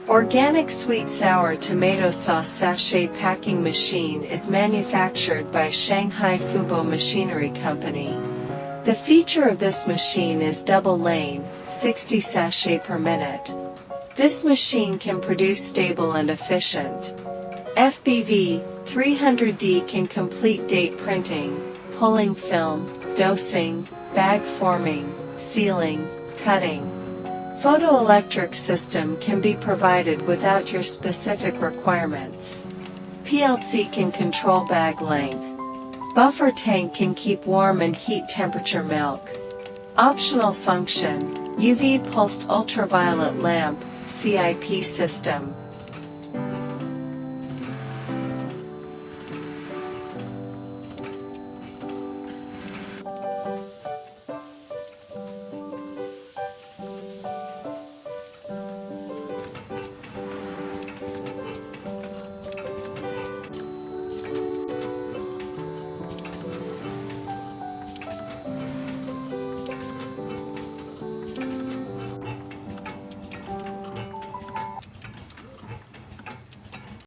Organic sweet sour tomato sauce sachet packing machine is manufactured by Shanghai Fubo Machinery Company. The feature of this machine is double lane, 60 sachet per minute. This machine can produce stable and efficient FBV 300D can complete date printing, pulling film, dosing, bag forming, sealing, cutting. Photoelectric system can be provided without your specific requirements. PLC can control bag length. Buffer tank can keep warm and heat temperature milk. Optional function, UV pulsed ultraviolet lamp, CIP system.